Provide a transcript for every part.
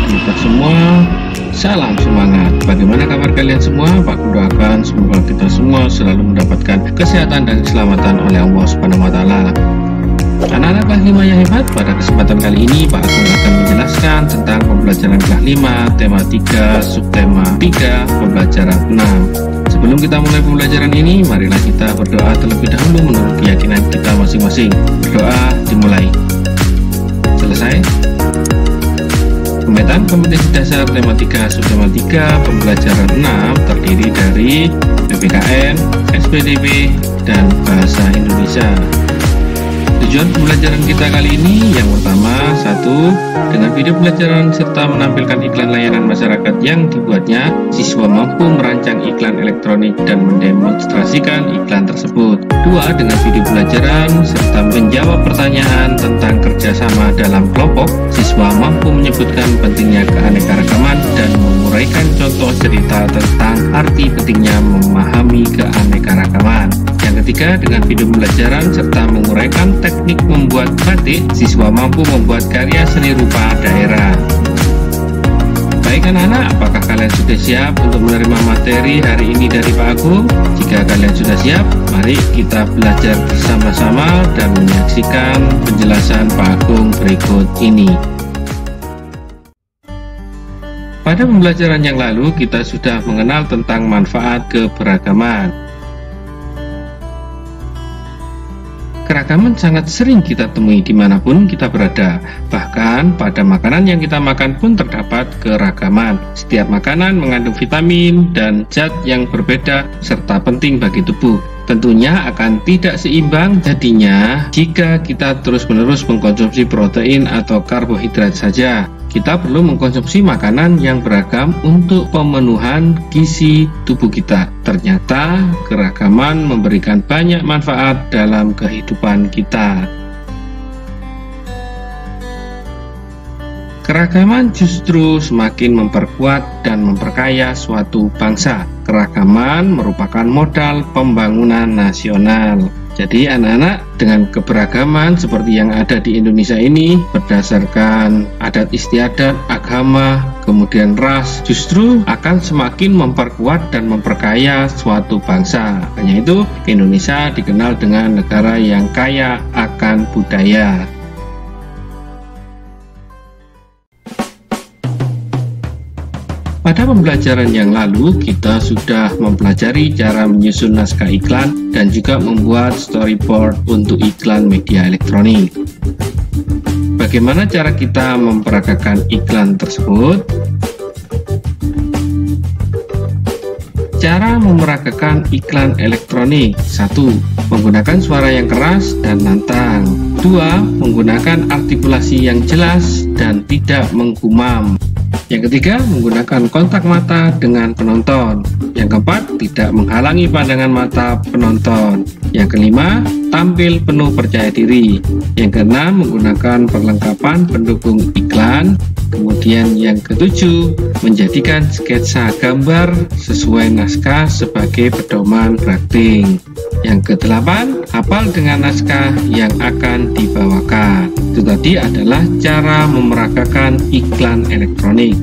kita semua. Salam semangat. Bagaimana kabar kalian semua? Pak doakan semoga kita semua selalu mendapatkan kesehatan dan keselamatan oleh Allah Subhanahu wa taala. Anak-anak kelas 5 yang hebat, pada kesempatan kali ini Pak Agung akan menjelaskan tentang pembelajaran kelas 5, tema 3, subtema 3, pembelajaran 6. Sebelum kita mulai pembelajaran ini, marilah kita berdoa terlebih dahulu menurut keyakinan kita masing-masing. Berdoa dimulai. Selesai. Pemetaan kompetensi dasar tema 3, subtema 3, pembelajaran 6 terdiri dari PPKN, SPDB, dan Bahasa Indonesia. Tujuan pembelajaran kita kali ini yang pertama, 1. Dengan video pembelajaran serta menampilkan iklan layanan masyarakat yang dibuatnya, siswa mampu merancang iklan elektronik dan mendemonstrasikan iklan tersebut. 2. Dengan video pembelajaran serta menjawab pertanyaan tentang kerjasama dalam kelompok, siswa mampu menyebutkan pentingnya keanekaragaman dan menguraikan contoh cerita tentang arti pentingnya memahami keanekaragaman. Yang ketiga, dengan video pembelajaran serta menguraikan teknik membuat batik, siswa mampu membuat karya seni rupa daerah. Baik anak-anak, apakah kalian sudah siap untuk menerima materi hari ini dari Pak Agung? Jika kalian sudah siap, mari kita belajar bersama-sama dan menyaksikan penjelasan Pak Agung berikut ini. Pada pembelajaran yang lalu, kita sudah mengenal tentang manfaat keberagaman. Keragaman sangat sering kita temui dimanapun kita berada. Bahkan pada makanan yang kita makan pun terdapat keragaman. Setiap makanan mengandung vitamin dan zat yang berbeda serta penting bagi tubuh. Tentunya akan tidak seimbang jadinya jika kita terus-menerus mengkonsumsi protein atau karbohidrat saja. Kita perlu mengkonsumsi makanan yang beragam untuk pemenuhan gizi tubuh kita. Ternyata keragaman memberikan banyak manfaat dalam kehidupan kita. Keragaman justru semakin memperkuat dan memperkaya suatu bangsa. Keragaman merupakan modal pembangunan nasional. Jadi anak-anak, dengan keberagaman seperti yang ada di Indonesia ini, berdasarkan adat istiadat, agama, kemudian ras, justru akan semakin memperkuat dan memperkaya suatu bangsa. Hanya itu, Indonesia dikenal dengan negara yang kaya akan budaya. Pada pembelajaran yang lalu, kita sudah mempelajari cara menyusun naskah iklan dan juga membuat storyboard untuk iklan media elektronik. Bagaimana cara kita memperagakan iklan tersebut? Cara memeragakan iklan elektronik: 1. Menggunakan suara yang keras dan lantang. 2. Menggunakan artikulasi yang jelas dan tidak menggumam. Yang ketiga, menggunakan kontak mata dengan penonton. Yang keempat, tidak menghalangi pandangan mata penonton. Yang kelima, tampil penuh percaya diri. Yang keenam, menggunakan perlengkapan pendukung iklan. Kemudian yang ketujuh, menjadikan sketsa gambar sesuai naskah sebagai pedoman writing. Yang kedelapan, hafal dengan naskah yang akan dibawakan. Itu tadi adalah cara memeragakan iklan elektronik.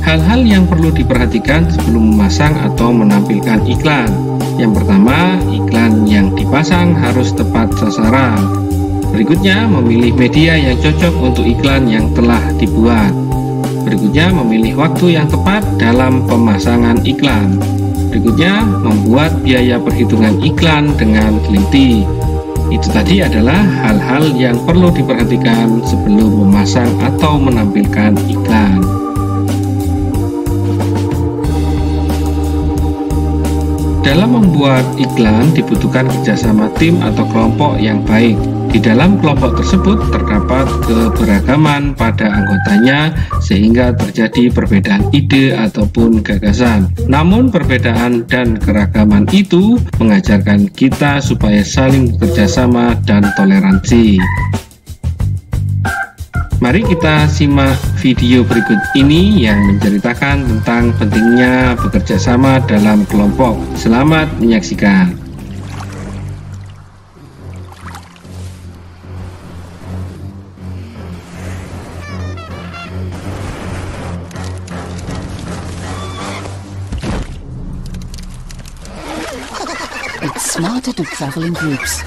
Hal-hal yang perlu diperhatikan sebelum memasang atau menampilkan iklan. Yang pertama, iklan yang dipasang harus tepat sasaran. Berikutnya, memilih media yang cocok untuk iklan yang telah dibuat. Berikutnya, memilih waktu yang tepat dalam pemasangan iklan. Berikutnya, membuat biaya perhitungan iklan dengan teliti. Itu tadi adalah hal-hal yang perlu diperhatikan sebelum memasang atau menampilkan iklan. Dalam membuat iklan dibutuhkan kerjasama tim atau kelompok yang baik. Di dalam kelompok tersebut terdapat keberagaman pada anggotanya sehingga terjadi perbedaan ide ataupun gagasan. Namun perbedaan dan keragaman itu mengajarkan kita supaya saling bekerjasama dan toleransi. Mari kita simak video berikut ini yang menceritakan tentang pentingnya bekerja sama dalam kelompok. Selamat menyaksikan. smarter to travel in groups.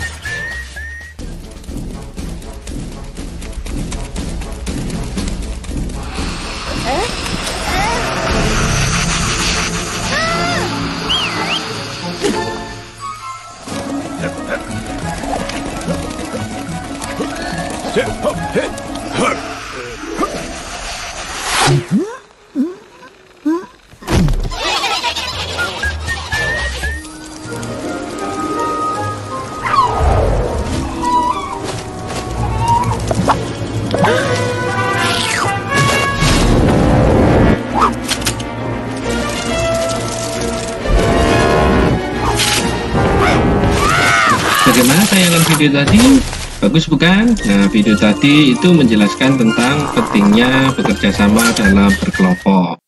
Bagaimana tayangan video tadi? Bagus bukan? Nah, video tadi itu menjelaskan tentang pentingnya bekerja sama dalam berkelompok.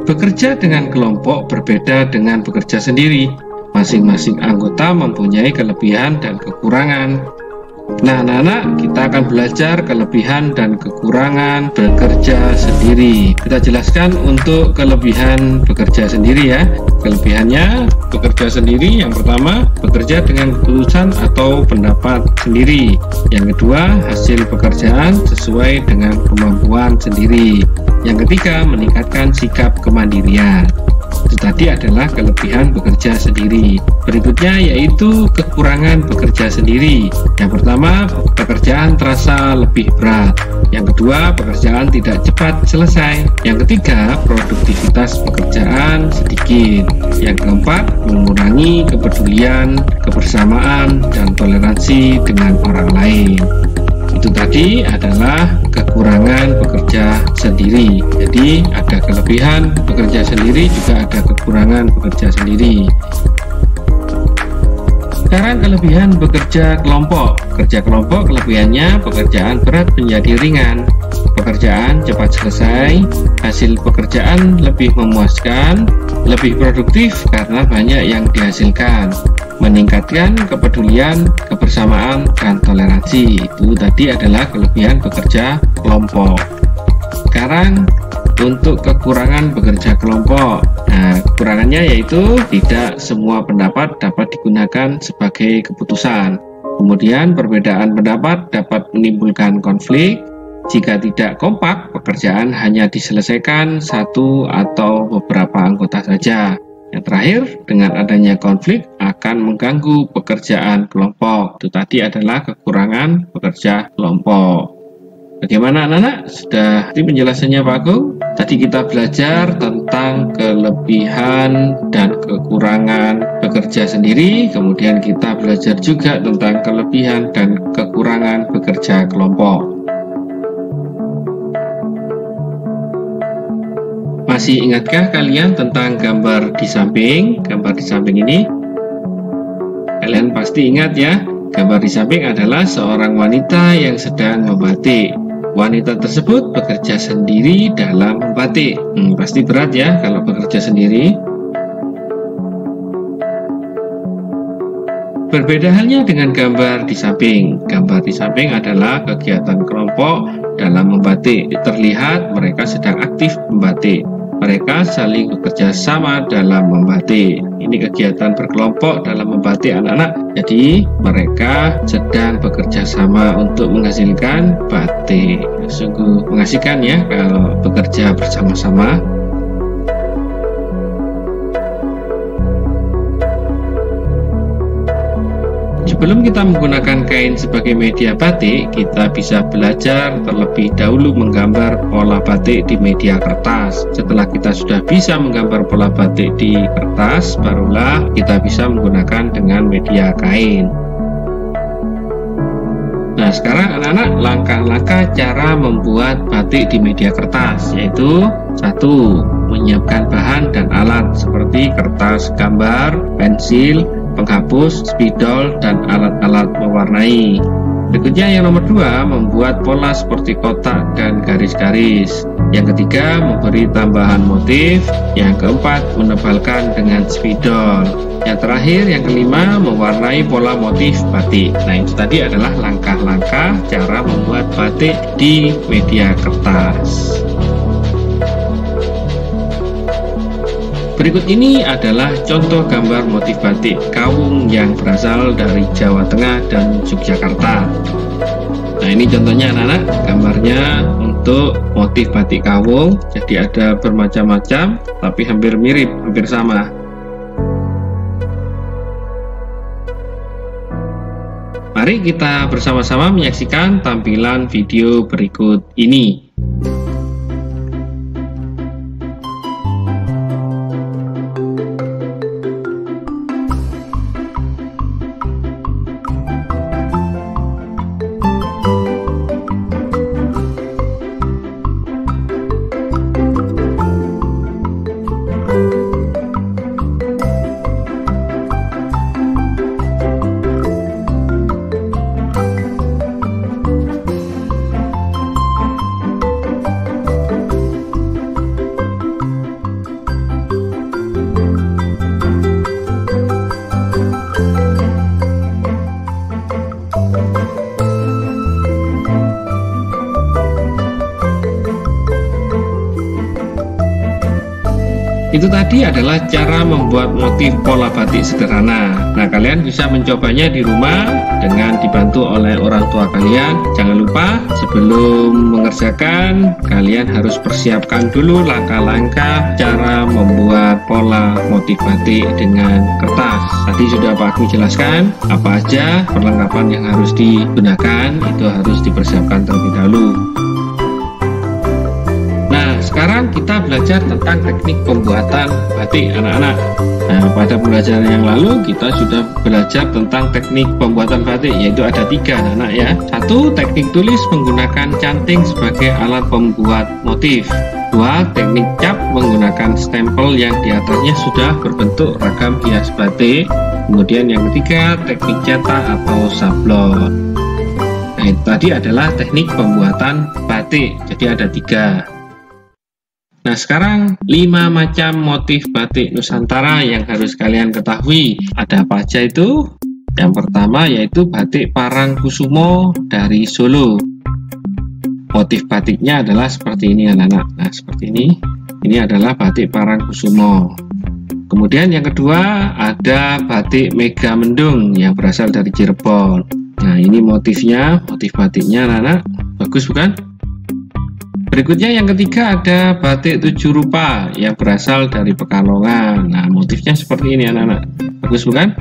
Bekerja dengan kelompok berbeda dengan bekerja sendiri. Masing-masing anggota mempunyai kelebihan dan kekurangan. Nah, anak-anak, kita akan belajar kelebihan dan kekurangan bekerja sendiri. Kita jelaskan untuk kelebihan bekerja sendiri ya. Kelebihannya bekerja sendiri, yang pertama, bekerja dengan keputusan atau pendapat sendiri. Yang kedua, hasil pekerjaan sesuai dengan kemampuan sendiri. Yang ketiga, meningkatkan sikap kemandirian. Itu tadi adalah kelebihan bekerja sendiri. Berikutnya yaitu kekurangan bekerja sendiri. Yang pertama, pekerjaan terasa lebih berat. Yang kedua, pekerjaan tidak cepat selesai. Yang ketiga, produktivitas pekerjaan sedikit. Yang keempat, mengurangi kepedulian, kebersamaan, dan toleransi dengan orang lain. Itu tadi adalah kekurangan bekerja sendiri. Jadi ada kelebihan bekerja sendiri, juga ada kekurangan bekerja sendiri. Sekarang kelebihan bekerja kelompok. Kerja kelompok kelebihannya pekerjaan berat menjadi ringan, pekerjaan cepat selesai, hasil pekerjaan lebih memuaskan, lebih produktif karena banyak yang dihasilkan, meningkatkan kepedulian, kebersamaan, dan toleransi. Itu tadi adalah kelebihan bekerja kelompok. Sekarang untuk kekurangan bekerja kelompok. Nah, kekurangannya yaitu tidak semua pendapat dapat digunakan sebagai keputusan. Kemudian perbedaan pendapat dapat menimbulkan konflik. Jika tidak kompak, pekerjaan hanya diselesaikan satu atau beberapa anggota saja. Yang terakhir, dengan adanya konflik akan mengganggu pekerjaan kelompok. Itu tadi adalah kekurangan bekerja kelompok. Bagaimana anak-anak? Sudah penjelasannya Pak Agung? Tadi kita belajar tentang kelebihan dan kekurangan bekerja sendiri. Kemudian kita belajar juga tentang kelebihan dan kekurangan bekerja kelompok. Masih ingatkah kalian tentang gambar di samping? Gambar di samping ini kalian pasti ingat ya. Gambar di samping adalah seorang wanita yang sedang membatik. Wanita tersebut bekerja sendiri dalam membatik. Pasti berat ya kalau bekerja sendiri. Berbeda halnya dengan gambar di samping. Gambar di samping adalah kegiatan kelompok dalam membatik. Terlihat mereka sedang aktif membatik. Mereka saling bekerja sama dalam membatik. Ini kegiatan berkelompok dalam membatik anak-anak. Jadi mereka sedang bekerja sama untuk menghasilkan batik. Sungguh mengasihkan ya kalau bekerja bersama-sama. Sebelum kita menggunakan kain sebagai media batik, kita bisa belajar terlebih dahulu menggambar pola batik di media kertas. Setelah kita sudah bisa menggambar pola batik di kertas, barulah kita bisa menggunakan dengan media kain. Nah, sekarang anak-anak, langkah-langkah cara membuat batik di media kertas, yaitu 1. Menyiapkan bahan dan alat seperti kertas gambar, pensil, penghapus, spidol, dan alat-alat mewarnai. Berikutnya yang nomor 2, membuat pola seperti kotak dan garis-garis. Yang ketiga, memberi tambahan motif. Yang keempat, menebalkan dengan spidol. Yang terakhir, yang kelima, mewarnai pola motif batik. Nah, itu tadi adalah langkah-langkah cara membuat batik di media kertas. Berikut ini adalah contoh gambar motif batik kawung yang berasal dari Jawa Tengah dan Yogyakarta. Nah, ini contohnya anak-anak, gambarnya untuk motif batik kawung. Jadi ada bermacam-macam, tapi hampir mirip, hampir sama. Mari kita bersama-sama menyaksikan tampilan video berikut ini. Itu tadi adalah cara membuat motif pola batik sederhana. Nah, kalian bisa mencobanya di rumah dengan dibantu oleh orang tua kalian. Jangan lupa sebelum mengerjakan, kalian harus persiapkan dulu langkah-langkah cara membuat pola motif batik dengan kertas. Tadi sudah Pak Agmi jelaskan apa aja perlengkapan yang harus digunakan, itu harus dipersiapkan terlebih dahulu. Sekarang kita belajar tentang teknik pembuatan batik anak-anak. Nah, pada pembelajaran yang lalu kita sudah belajar tentang teknik pembuatan batik, yaitu ada 3 anak-anak ya. 1. Teknik tulis menggunakan canting sebagai alat pembuat motif. 2. Teknik cap menggunakan stempel yang di atasnya sudah berbentuk ragam hias batik. Kemudian yang ketiga, teknik cetak atau sablon. Nah, itu tadi adalah teknik pembuatan batik. Jadi ada 3. Nah, sekarang 5 macam motif batik Nusantara yang harus kalian ketahui. Ada apa aja itu? Yang pertama yaitu batik Parangkusumo dari Solo. Motif batiknya adalah seperti ini anak-anak. Nah, seperti ini. Ini adalah batik Parangkusumo. Kemudian yang kedua ada batik Megamendung yang berasal dari Cirebon. Nah, ini motifnya, motif batiknya anak-anak. Bagus bukan? Berikutnya yang ketiga ada batik 7 rupa yang berasal dari Pekalongan. Nah, motifnya seperti ini anak-anak. Bagus bukan?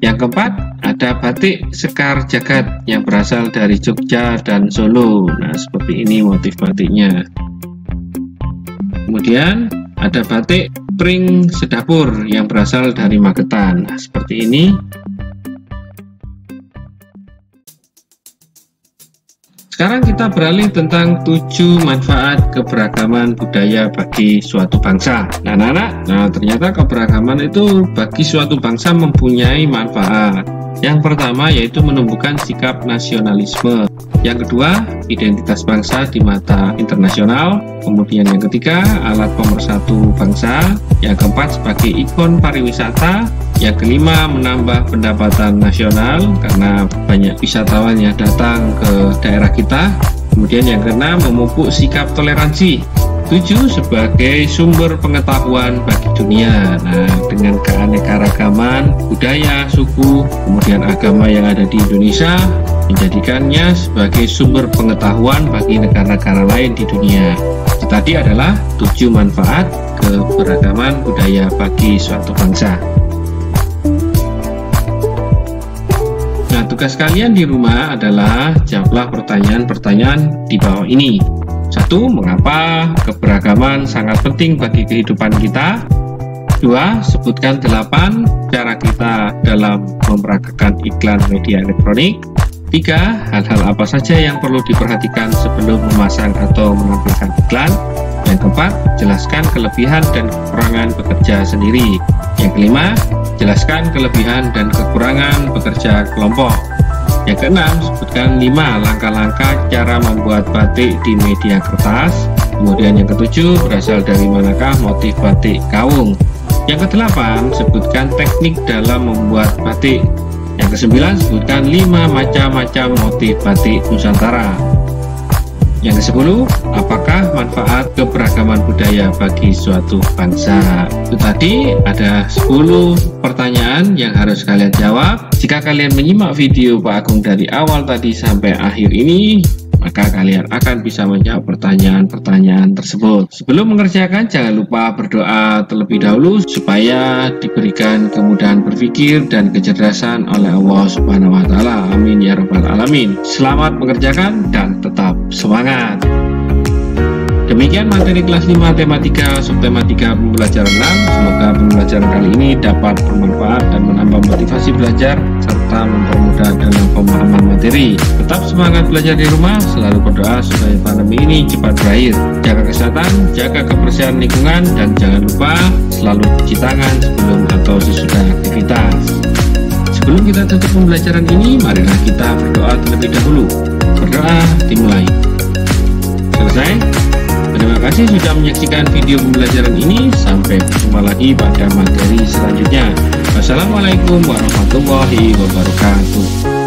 Yang keempat ada batik Sekar Jagat yang berasal dari Jogja dan Solo. Nah, seperti ini motif batiknya. Kemudian ada batik Pring Sedapur yang berasal dari Magetan. Nah, seperti ini. Sekarang kita beralih tentang 7 manfaat keberagaman budaya bagi suatu bangsa. Nah, anak-anak, ternyata keberagaman itu bagi suatu bangsa mempunyai manfaat. Yang pertama yaitu menumbuhkan sikap nasionalisme. Yang kedua, identitas bangsa di mata internasional. Kemudian yang ketiga, alat pemersatu bangsa. Yang keempat, sebagai ikon pariwisata. Yang kelima, menambah pendapatan nasional karena banyak wisatawan yang datang ke daerah kita. Kemudian yang keenam, memupuk sikap toleransi. 7, sebagai sumber pengetahuan bagi dunia. Nah, dengan keanekaragaman budaya, suku, kemudian agama yang ada di Indonesia, menjadikannya sebagai sumber pengetahuan bagi negara-negara lain di dunia. Itu tadi adalah 7 manfaat keberagaman budaya bagi suatu bangsa. Nah, tugas kalian di rumah adalah jawablah pertanyaan-pertanyaan di bawah ini. 1. Mengapa keberagaman sangat penting bagi kehidupan kita? 2. Sebutkan 8 cara kita dalam memperagakan iklan media elektronik. 3. Hal-hal apa saja yang perlu diperhatikan sebelum memasang atau menampilkan iklan. Yang keempat, jelaskan kelebihan dan kekurangan bekerja sendiri. Yang kelima, jelaskan kelebihan dan kekurangan bekerja kelompok. Yang keenam, sebutkan 5 langkah-langkah cara membuat batik di media kertas. Kemudian yang ketujuh, berasal dari manakah motif batik kawung. Yang kedelapan, sebutkan teknik dalam membuat batik. Yang kesembilan, sebutkan 5 macam-macam motif batik Nusantara. Yang ke-10, apakah manfaat keberagaman budaya bagi suatu bangsa? Itu tadi ada 10 pertanyaan yang harus kalian jawab. Jika kalian menyimak video Pak Agung dari awal tadi sampai akhir ini, maka kalian akan bisa menjawab pertanyaan-pertanyaan tersebut. Sebelum mengerjakan, jangan lupa berdoa terlebih dahulu supaya diberikan kemudahan berpikir dan kecerdasan oleh Allah Subhanahu wa Ta'ala. Amin ya Rabbal Alamin. Selamat mengerjakan dan tetap semangat. Demikian materi kelas 5 tematika subtematika pembelajaran 6. Semoga pembelajaran kali ini dapat bermanfaat dan menambah motivasi belajar serta mempermudah dalam pemahaman materi. Tetap semangat belajar di rumah, selalu berdoa supaya pandemi ini cepat berakhir. Jaga kesehatan, jaga kebersihan lingkungan, dan jangan lupa selalu cuci tangan sebelum atau sesudah aktivitas. Sebelum kita tutup pembelajaran ini, marilah kita berdoa terlebih dahulu. Berdoa dimulai. Selesai? Terima kasih sudah menyaksikan video pembelajaran ini. Sampai berjumpa lagi pada materi selanjutnya. Wassalamualaikum warahmatullahi wabarakatuh.